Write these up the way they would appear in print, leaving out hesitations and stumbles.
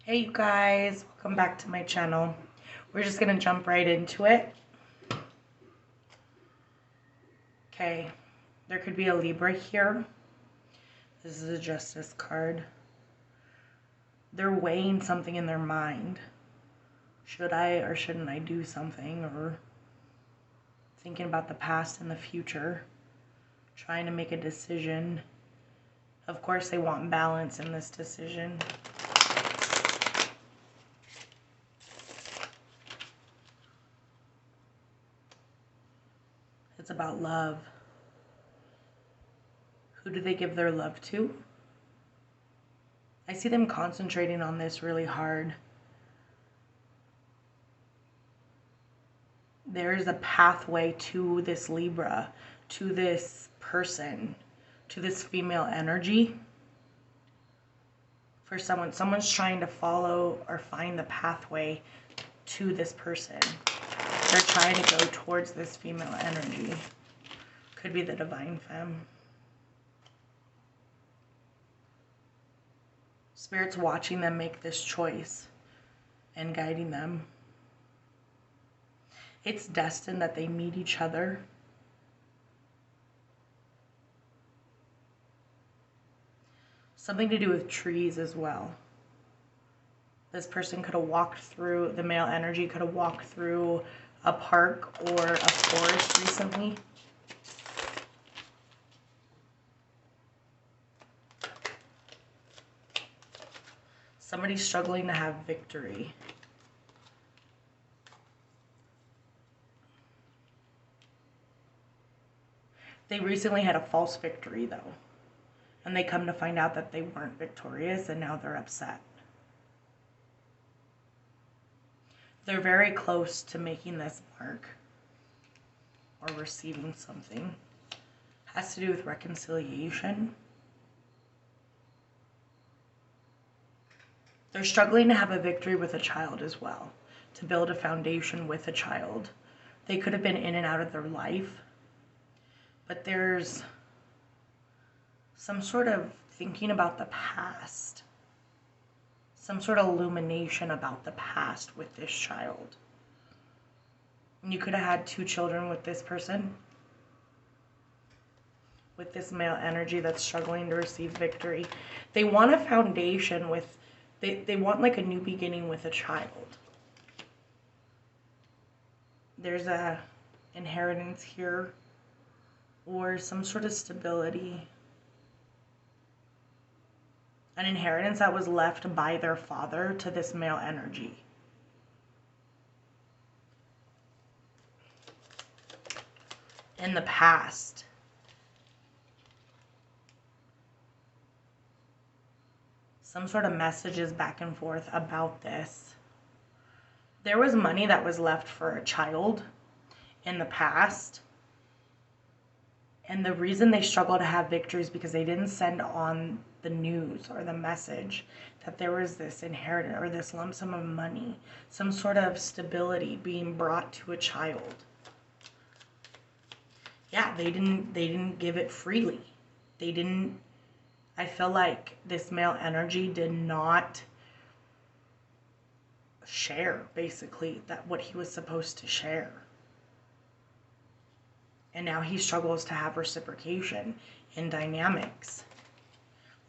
Hey you guys, welcome back to my channel. We're just gonna jump right into it. Okay, there could be a Libra here. This is a Justice card. They're weighing something in their mind. Should I or shouldn't I do something? Or thinking about the past and the future. Trying to make a decision. Of course they want balance in this decision. It's about love. Who do they give their love to? I see them concentrating on this really hard. There is a pathway to this Libra, to this person, to this female energy. For someone's trying to follow or find the pathway to this person. They're trying to go towards this female energy. Could be the divine femme. Spirit's watching them make this choice and guiding them. It's destined that they meet each other. Something to do with trees as well. This person could have walked through, the male energy could have walked through a park or a forest recently. Somebody's struggling to have victory. They recently had a false victory though. And they come to find out that they weren't victorious and now they're upset. They're very close to making this mark or receiving something. Has to do with reconciliation. They're struggling to have a victory with a child as well, to build a foundation with a child. They could have been in and out of their life, but there's some sort of thinking about the past, some sort of illumination about the past with this child. And you could have had 2 children with this person, with this male energy that's struggling to receive victory. They want a foundation with, they want like a new beginning with a child. There's a inheritance here or some sort of stability. An inheritance that was left by their father to this male energy. In the past. Some sort of messages back and forth about this. There was money that was left for a child in the past. And the reason they struggle to have victories because they didn't send on the news or the message that there was this inheritance or this lump sum of money, some sort of stability being brought to a child. Yeah, they didn't give it freely. They didn't, I feel like this male energy did not share basically that what he was supposed to share. And now he struggles to have reciprocation in dynamics,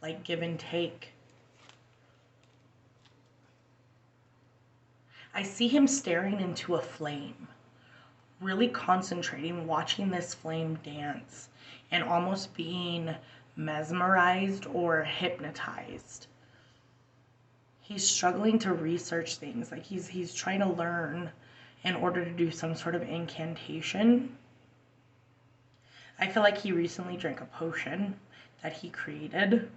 like give and take. I see him staring into a flame, really concentrating, watching this flame dance, and almost being mesmerized or hypnotized. He's struggling to research things, like he's trying to learn in order to do some sort of incantation. I feel like he recently drank a potion that he created.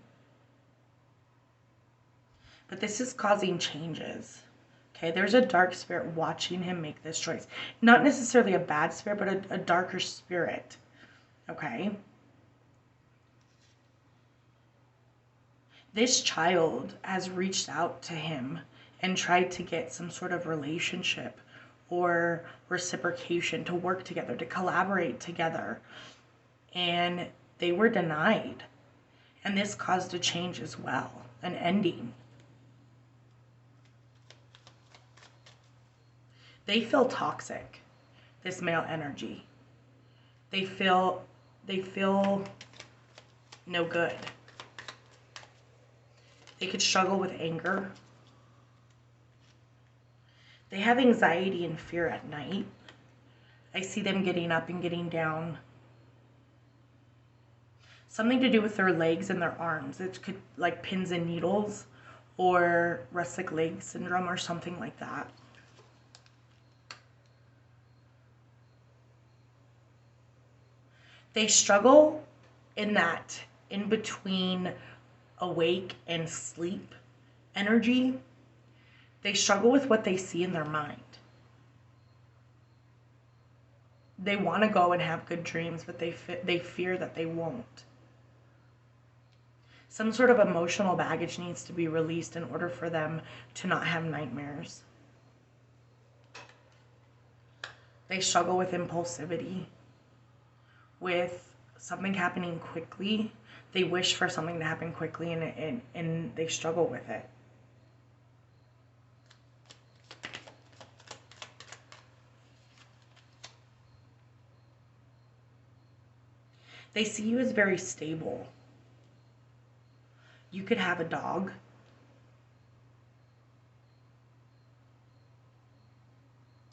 But this is causing changes. Okay, there's a dark spirit watching him make this choice. Not necessarily a bad spirit, but a darker spirit. Okay? This child has reached out to him and tried to get some sort of relationship or reciprocation, to work together, to collaborate together. And they were denied. And this caused a change as well, an ending. They feel toxic, this male energy. They feel no good. They could struggle with anger. They have anxiety and fear at night. I see them getting up and getting down. Something to do with their legs and their arms. It could, like pins and needles or rustic leg syndrome or something like that. They struggle in that in between awake and sleep energy. They struggle with what they see in their mind. They want to go and have good dreams, but they fear that they won't. Some sort of emotional baggage needs to be released in order for them to not have nightmares. They struggle with impulsivity, with something happening quickly. They wish for something to happen quickly, and they struggle with it. They see you as very stable. You could have a dog.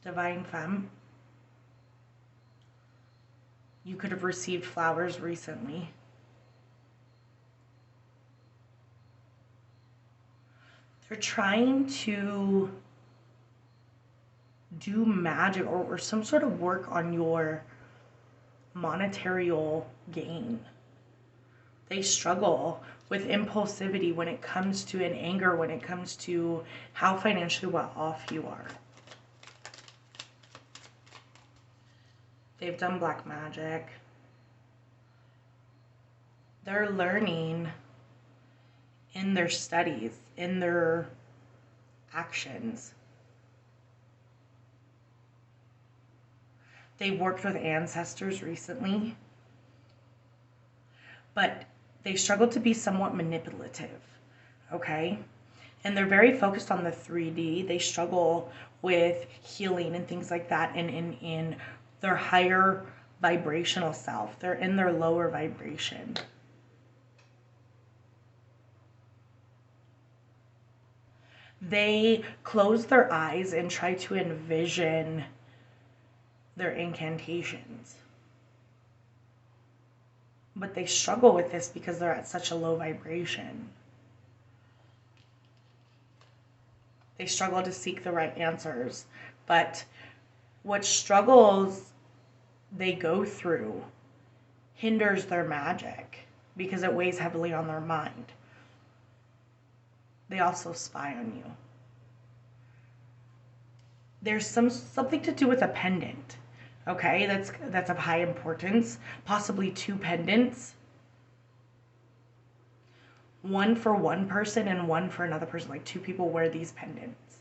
Divine Femme. You could have received flowers recently. They're trying to do magic or some sort of work on your monetary gain. They struggle with impulsivity when it comes to an anger, when it comes to how financially well off you are. They've done black magic. They're learning in their studies, in their actions. They've worked with ancestors recently, but they struggle to be somewhat manipulative, okay? And they're very focused on the 3D. They struggle with healing and things like that in their higher vibrational self. They're in their lower vibration. They close their eyes and try to envision their incantations. But they struggle with this because they're at such a low vibration. They struggle to seek the right answers. But what struggles they go through hinders their magic because it weighs heavily on their mind. They also spy on you. There's something to do with a pendant. Okay, that's of high importance. Possibly 2 pendants. One for one person and one for another person. Like 2 people wear these pendants.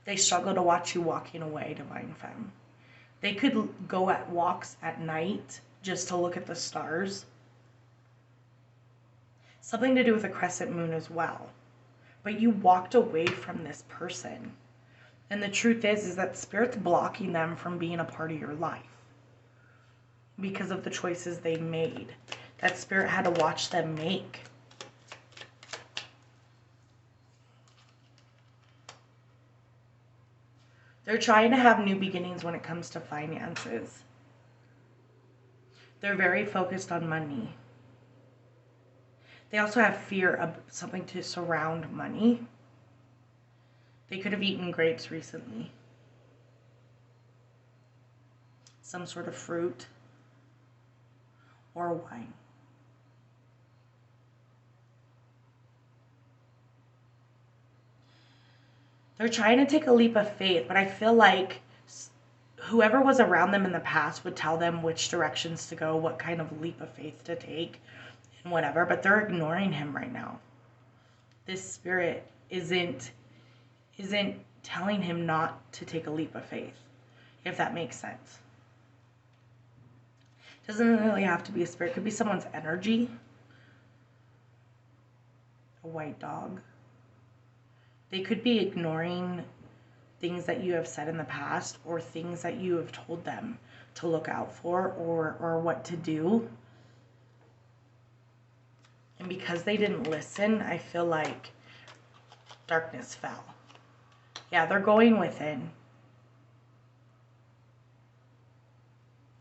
They struggle to watch you walking away, Divine Femme. They could go at walks at night just to look at the stars. Something to do with a crescent moon as well. But you walked away from this person. And the truth is that Spirit's blocking them from being a part of your life because of the choices they made. That Spirit had to watch them make. They're trying to have new beginnings when it comes to finances. They're very focused on money. They also have fear of something to surround money. They could have eaten grapes recently. Some sort of fruit or wine. They're trying to take a leap of faith, but I feel like whoever was around them in the past would tell them which directions to go, what kind of leap of faith to take, and whatever, but they're ignoring him right now. This Spirit isn't telling him not to take a leap of faith, if that makes sense. It doesn't really have to be a spirit. It could be someone's energy. white dog. They could be ignoring things that you have said in the past or things that you have told them to look out for or what to do. And because they didn't listen, I feel like darkness fell. Yeah, they're going within.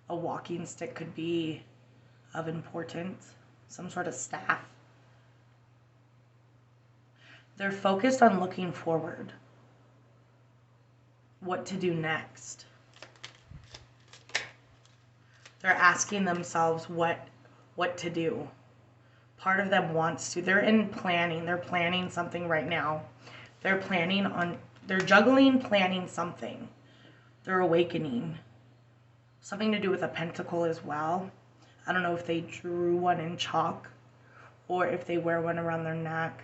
A walking stick could be of importance, some sort of staff. They're focused on looking forward. What to do next. They're asking themselves what to do. Part of them wants to. They're in planning. They're planning something right now. They're juggling planning something. They're awakening. Something to do with a pentacle as well. I don't know if they drew one in chalk or if they wear one around their neck.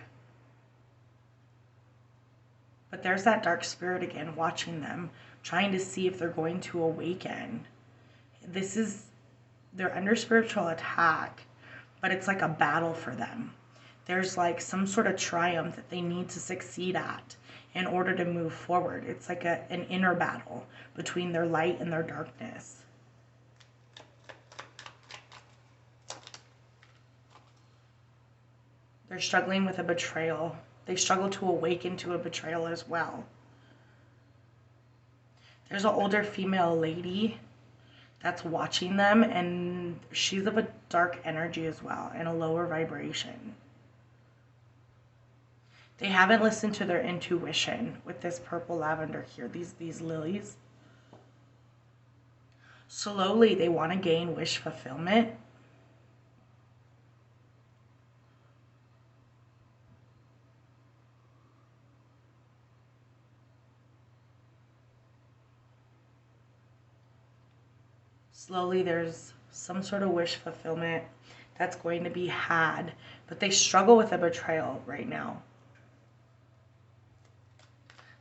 But there's that dark spirit again watching them, trying to see if they're going to awaken. They're under spiritual attack, but it's like a battle for them. There's like some sort of triumph that they need to succeed at in order to move forward. It's like an inner battle between their light and their darkness. They're struggling with a betrayal. They struggle to awaken to a betrayal as well. There's an older female lady that's watching them, and she's of a dark energy as well and a lower vibration. They haven't listened to their intuition with this purple lavender here, these lilies. Slowly, they want to gain wish fulfillment. Slowly, there's some sort of wish fulfillment that's going to be had, but they struggle with a betrayal right now.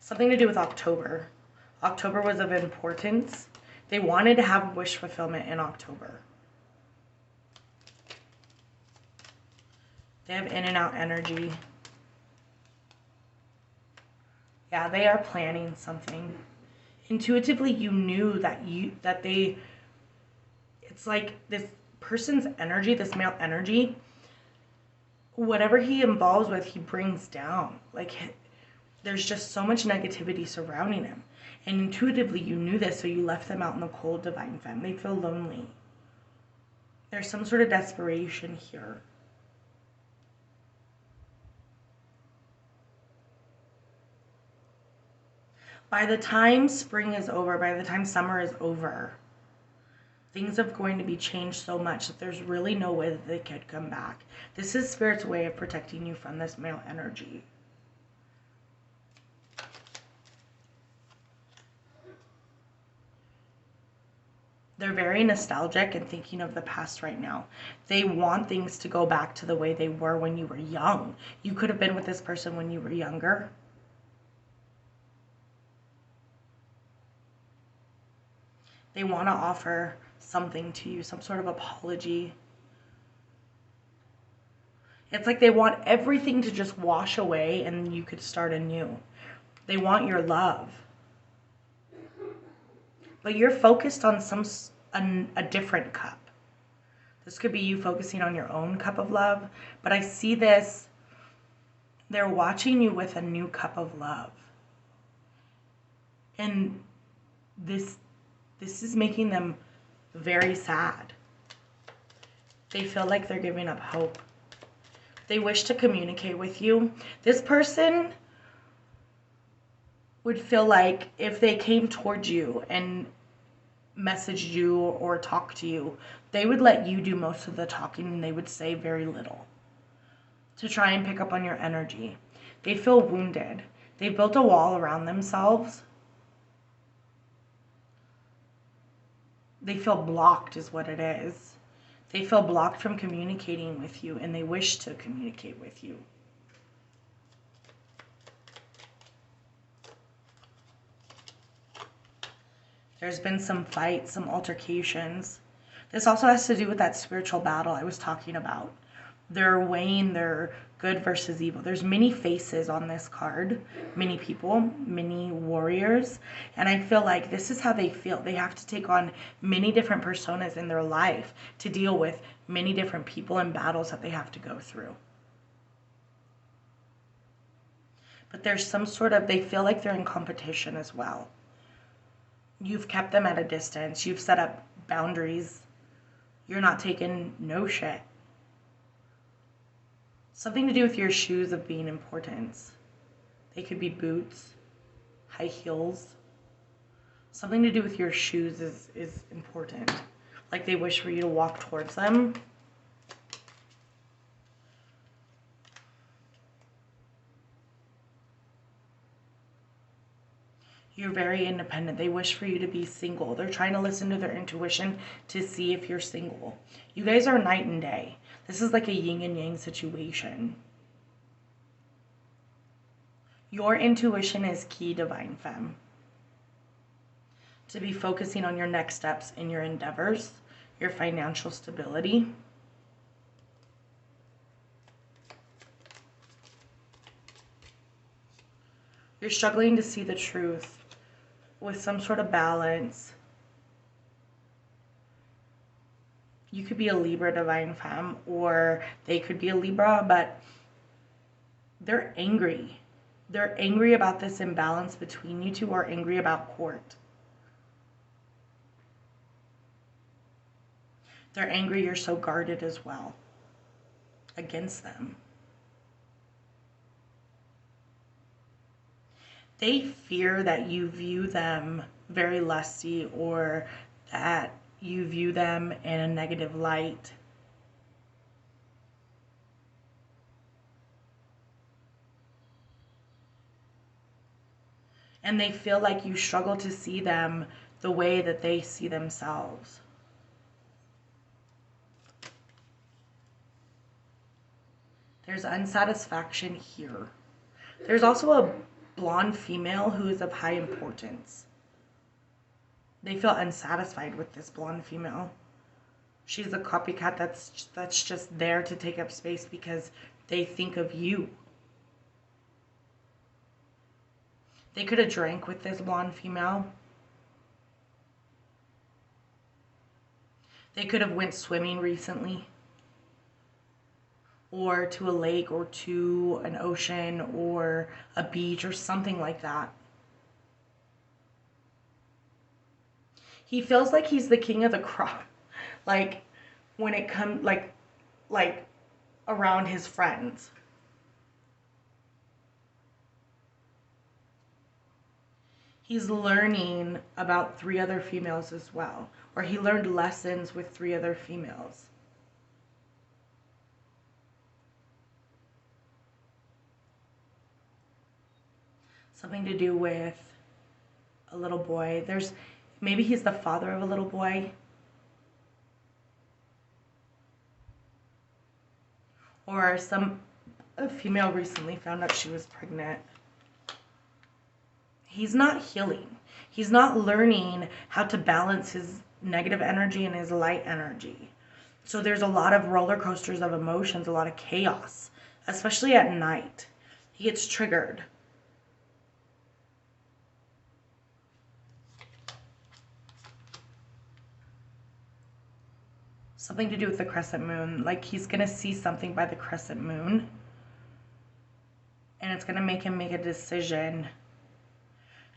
Something to do with October. October was of importance. They wanted to have wish fulfillment in October. They have in and out energy. Yeah, they are planning something. Intuitively, you knew that they... It's like this person's energy, this male energy, whatever he involves with, he brings down. Like, there's just so much negativity surrounding him. And intuitively, you knew this, so you left them out in the cold, divine femme. They feel lonely. There's some sort of desperation here. By the time spring is over, by the time summer is over, things are going to be changed so much that there's really no way that they could come back. This is Spirit's way of protecting you from this male energy. They're very nostalgic and thinking of the past right now. They want things to go back to the way they were when you were young. You could have been with this person when you were younger. They want to offer something to you, some sort of apology. It's like they want everything to just wash away and you could start anew. They want your love. But you're focused on a different cup. This could be you focusing on your own cup of love, but I see this, they're watching you with a new cup of love. And this is making them very sad. They feel like they're giving up hope. They wish to communicate with you. This person would feel like if they came towards you and messaged you or talked to you, they would let you do most of the talking and they would say very little to try and pick up on your energy. They feel wounded. They built a wall around themselves. They feel blocked is what it is. They feel blocked from communicating with you and they wish to communicate with you. There's been some fights, some altercations. This also has to do with that spiritual battle I was talking about. They're weighing their good versus evil. There's many faces on this card, many people, many warriors, and I feel like this is how they feel. They have to take on many different personas in their life to deal with many different people and battles that they have to go through. But there's some sort of, they feel like they're in competition as well. You've kept them at a distance. You've set up boundaries. You're not taking no shit. Something to do with your shoes of being importance. They could be boots, high heels. Something to do with your shoes is important. Like they wish for you to walk towards them. You're very independent. They wish for you to be single. They're trying to listen to their intuition to see if you're single. You guys are night and day. This is like a yin and yang situation. Your intuition is key, Divine Femme. To be focusing on your next steps in your endeavors, your financial stability. You're struggling to see the truth with some sort of balance. You could be a Libra, Divine Femme, or they could be a Libra, but they're angry. They're angry about this imbalance between you two, or angry about court. They're angry you're so guarded as well against them. They fear that you view them very lusty, or that you view them in a negative light. And they feel like you struggle to see them the way that they see themselves. There's unsatisfaction here. There's also a blonde female who is of high importance. They feel unsatisfied with this blonde female. She's a copycat that's just there to take up space because they think of you. They could have drank with this blonde female. They could have went swimming recently, or to a lake, or to an ocean, or a beach, or something like that. He feels like he's the king of the crop. Like, when it comes, like around his friends. He's learning about 3 other females as well. Or he learned lessons with 3 other females. Something to do with a little boy. Maybe he's the father of a little boy. Or a female recently found out she was pregnant. He's not healing. He's not learning how to balance his negative energy and his light energy. So there's a lot of roller coasters of emotions, a lot of chaos, especially at night. He gets triggered. Something to do with the crescent moon. Like, he's going to see something by the crescent moon. And it's going to make him make a decision.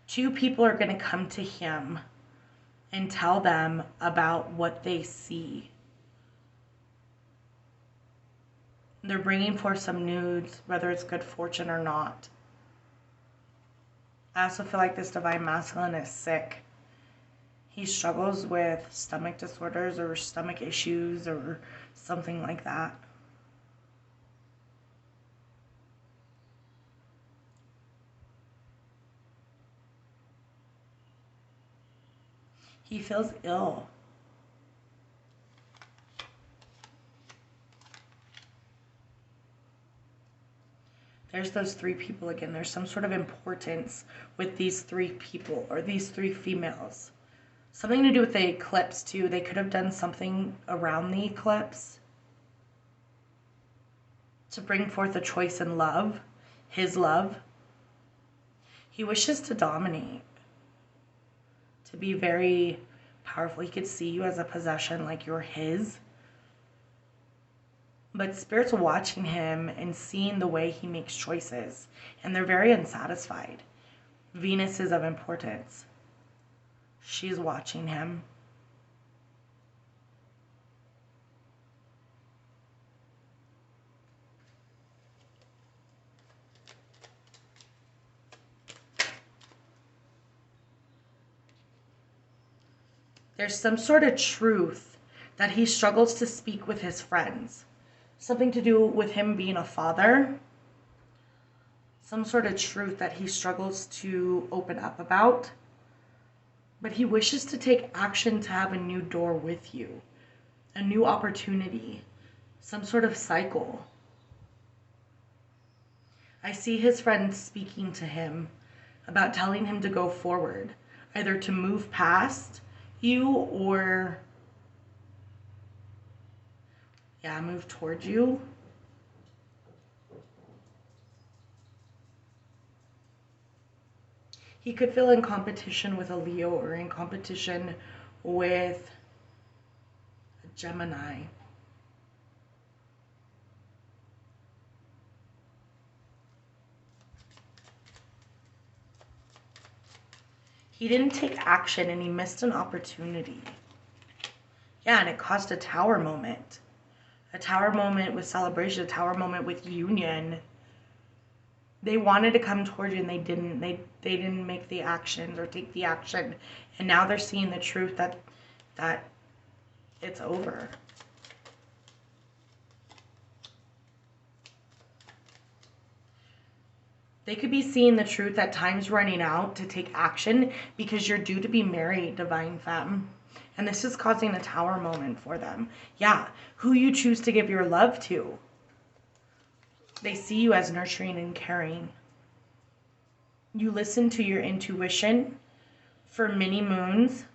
2 people are going to come to him and tell them about what they see. They're bringing forth some news, whether it's good fortune or not. I also feel like this Divine Masculine is sick. He struggles with stomach disorders or stomach issues or something like that. He feels ill. There's those 3 people again. There's some sort of importance with these 3 people, or these 3 females. Something to do with the eclipse too. They could have done something around the eclipse. to bring forth a choice in love, his love. He wishes to dominate, to be very powerful. He could see you as a possession, like you're his. But Spirit's watching him and seeing the way he makes choices, and they're very unsatisfied. Venus is of importance. She's watching him. There's some sort of truth that he struggles to speak with his friends. Something to do with him being a father. Some sort of truth that he struggles to open up about. But he wishes to take action to have a new door with you. A new opportunity. Some sort of cycle. I see his friends speaking to him about telling him to go forward. Either to move past you or move towards you. He could feel in competition with a Leo or in competition with a Gemini. He didn't take action and he missed an opportunity. Yeah, and it caused a tower moment. A tower moment with celebration, a tower moment with union. They wanted to come towards you and they didn't. They didn't make the actions or take the action. And now they're seeing the truth that it's over. They could be seeing the truth that time's running out to take action because you're due to be married, Divine Femme. And this is causing a tower moment for them. Yeah, who you choose to give your love to. They see you as nurturing and caring. You listen to your intuition for many moons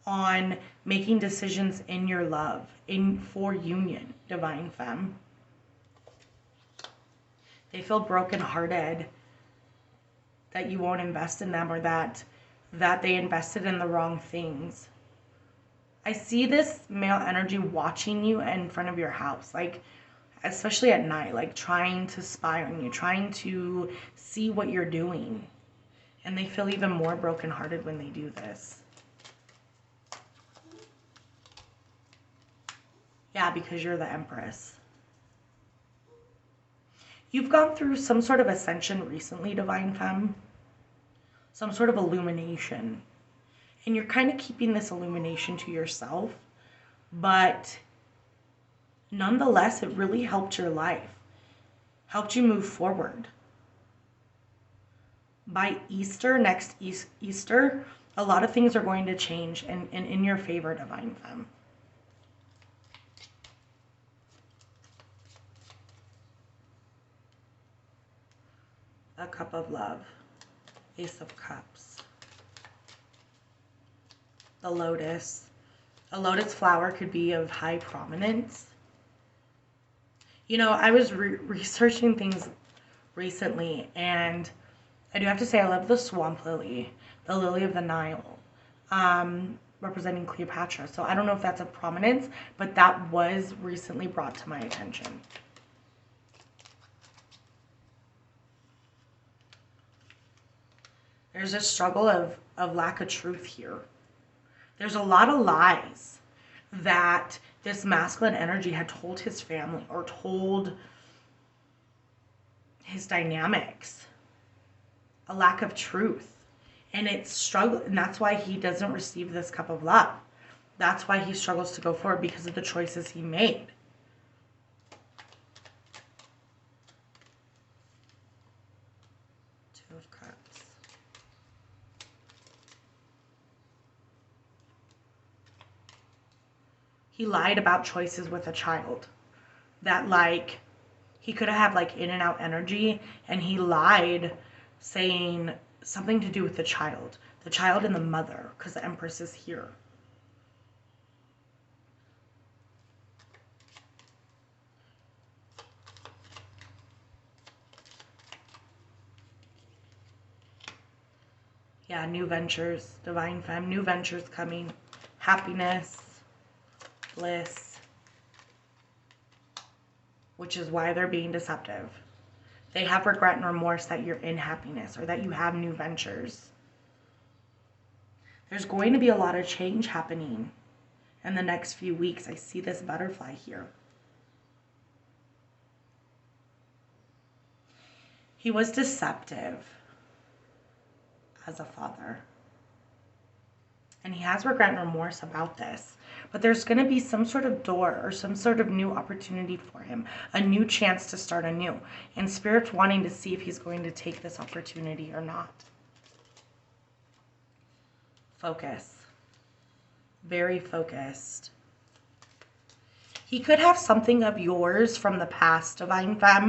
on making decisions in your love, for union, Divine Femme. They feel brokenhearted that you won't invest in them or that they invested in the wrong things. I see this male energy watching you in front of your house, like especially at night, like trying to spy on you, trying to see what you're doing. And they feel even more brokenhearted when they do this. Yeah, because you're the Empress. You've gone through some sort of ascension recently, Divine Femme. Some sort of illumination. And you're kind of keeping this illumination to yourself. But nonetheless, it really helped your life. Helped you move forward. By Easter, next Easter, a lot of things are going to change and in your favor, Divine Femme. A Cup of Love. Ace of Cups. The Lotus. A lotus flower could be of high prominence. You know, I was researching things recently, and I do have to say I love the swamp lily, the lily of the Nile, representing Cleopatra. So I don't know if that's of prominence, but that was recently brought to my attention. There's a struggle of lack of truth here. There's a lot of lies that this masculine energy had told his family or told his dynamics. A lack of truth. And it's struggle, and that's why he doesn't receive this cup of love. That's why he struggles to go forward, because of the choices he made. Two of Cups. He lied about choices with a child. That, like, he could have had, like, in and out energy, and he lied saying something to do with the child and the mother, because the Empress is here. Yeah, new ventures, Divine Femme, new ventures coming. Happiness, bliss, which is why they're being deceptive. They have regret and remorse that you're in happiness or that you have new ventures. There's going to be a lot of change happening in the next few weeks. I see this butterfly here. He was deceptive as a father. And he has regret and remorse about this. But there's going to be some sort of door or some sort of new opportunity for him. A new chance to start anew. And Spirit's wanting to see if he's going to take this opportunity or not. Focus. Very focused. He could have something of yours from the past, Divine Femme.